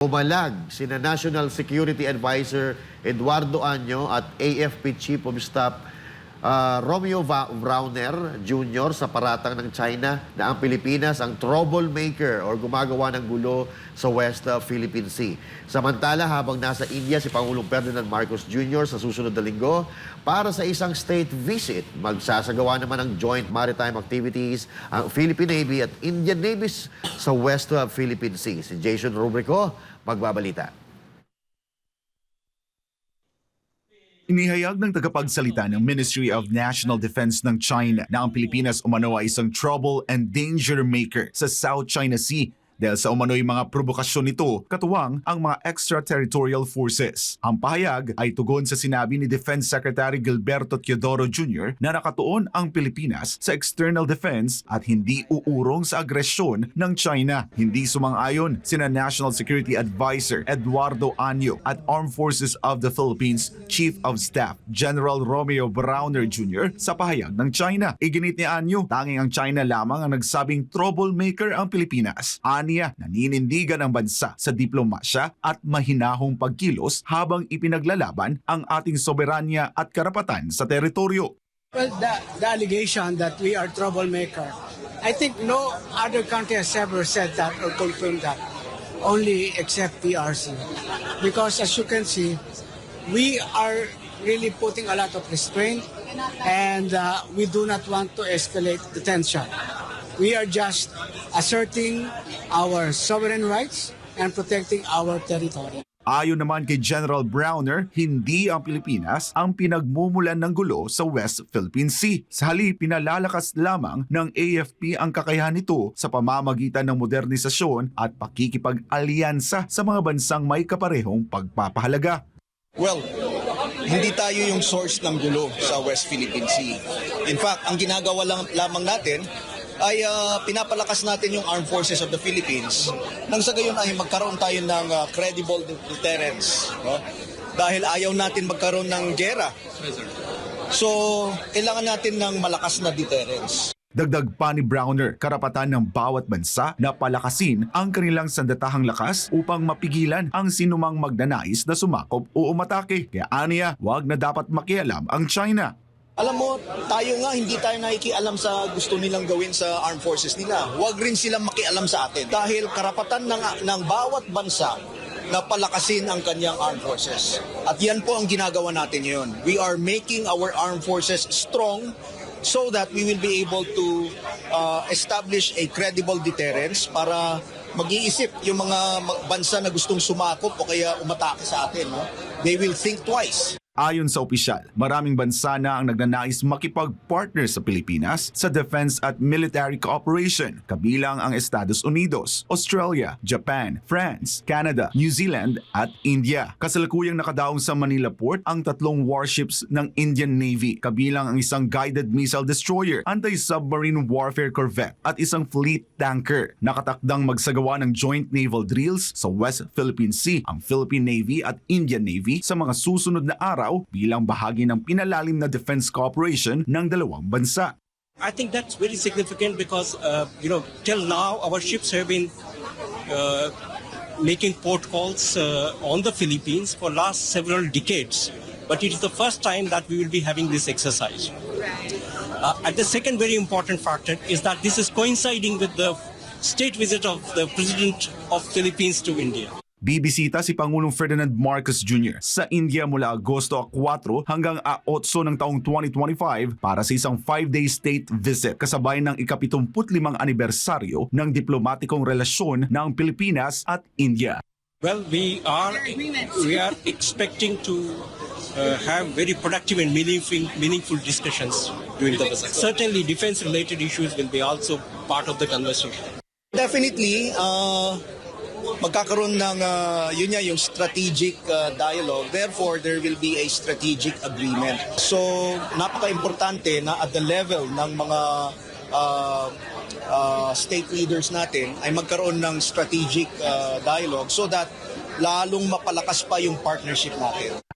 Pumalag sina National Security Advisor Eduardo Año at AFP Chief of Staff Romeo Browner Jr. sa paratang ng China na ang Pilipinas ang troublemaker o gumagawa ng gulo sa West Philippine Sea. Samantala, habang nasa India si Pangulong Ferdinand Marcos Jr. sa susunod na linggo para sa isang state visit, magsasagawa naman ng joint maritime activities ang Philippine Navy at Indian Navies sa West Philippine Sea. Si Jason Rubrico, magbabalita. Inihayag ng tagapagsalita ng Ministry of National Defense ng China na ang Pilipinas umano ay isang trouble and danger maker sa South China Sea dahil sa umano'y mga provokasyon nito katuwang ang mga extraterritorial forces. Ang pahayag ay tugon sa sinabi ni Defense Secretary Gilberto Teodoro Jr. na nakatuon ang Pilipinas sa external defense at hindi uurong sa agresyon ng China. Hindi sumang-ayon sina National Security Advisor Eduardo Año at Armed Forces of the Philippines Chief of Staff General Romeo Browner Jr. sa pahayag ng China. Iginit ni Año, tanging ang China lamang ang nagsabing troublemaker ang Pilipinas. Naninindigan ang bansa sa diplomasya at mahinahong pagkilos habang ipinaglalaban ang ating soberanya at karapatan sa teritoryo. Well, the allegation that we are troublemaker, I think no other country has ever said that or confirmed that, only except PRC. Because as you can see, we are really putting a lot of restraint and we do not want to escalate the tension. We are just asserting our sovereign rights and protecting our territory. Ayon naman kay General Browner, hindi ang Pilipinas ang pinagmumulan ng gulo sa West Philippine Sea. Sa halip, pinalalakas lamang ng AFP ang kakayahan nito sa pamamagitan ng modernisasyon at pakikipag-alyansa sa mga bansang may kaparehong pagpapahalaga. Well, hindi tayo yung source ng gulo sa West Philippine Sea. In fact, ang ginagawa lamang natin ay pinapalakas natin yung Armed Forces of the Philippines nang sa gayon ay magkaroon tayo ng credible deterrence. No? Dahil ayaw natin magkaroon ng gera. So, kailangan natin ng malakas na deterrence. Dagdag pa ni Browner, karapatan ng bawat bansa na palakasin ang kanilang sandatahang lakas upang mapigilan ang sinumang magnanais na sumakop o umatake. Kaya aniya, wag na dapat makialam ang China. Alam mo, tayo nga hindi tayo nakikialam sa gusto nilang gawin sa armed forces nila. Huwag rin silang makialam sa atin. Dahil karapatan ng bawat bansa na palakasin ang kanyang armed forces. At yan po ang ginagawa natin ngayon. We are making our armed forces strong so that we will be able to establish a credible deterrence para mag-iisip yung mga bansa na gustong sumakop o kaya umatake sa atin. No? They will think twice. Ayon sa opisyal, maraming bansa na ang nagnanais makipag-partner sa Pilipinas sa defense at military cooperation, kabilang ang Estados Unidos, Australia, Japan, France, Canada, New Zealand at India. Kasalukuyang nakadaong sa Manila Port ang 3 warships ng Indian Navy, kabilang ang isang guided missile destroyer, anti-submarine warfare corvette at isang fleet tanker. Nakatakdang magsagawa ng joint naval drills sa West Philippine Sea ang Philippine Navy at Indian Navy sa mga susunod na araw bilang bahagi ng pinalalim na defense cooperation ng dalawang bansa. I think that's very significant because, till now our ships have been making port calls on the Philippines for last several decades. But it is the first time that we will be having this exercise. And the second very important factor is that this is coinciding with the state visit of the President of Philippines to India. Bibisita si Pangulong Ferdinand Marcos Jr. sa India mula Agosto 4 hanggang 8 ng taong 2025 para sa isang 5-day state visit kasabay ng ika-75 anibersaryo ng diplomatikong relasyon ng Pilipinas at India. Well, we are expecting to have very productive and meaningful discussions during the visit. Certainly, defense-related issues will be also part of the conversation. Definitely, magkakaroon ng yung strategic dialogue. Therefore, there will be a strategic agreement. So, napaka-importante na at the level ng mga state leaders natin ay magkaroon ng strategic dialogue so that lalong mapalakas pa yung partnership natin.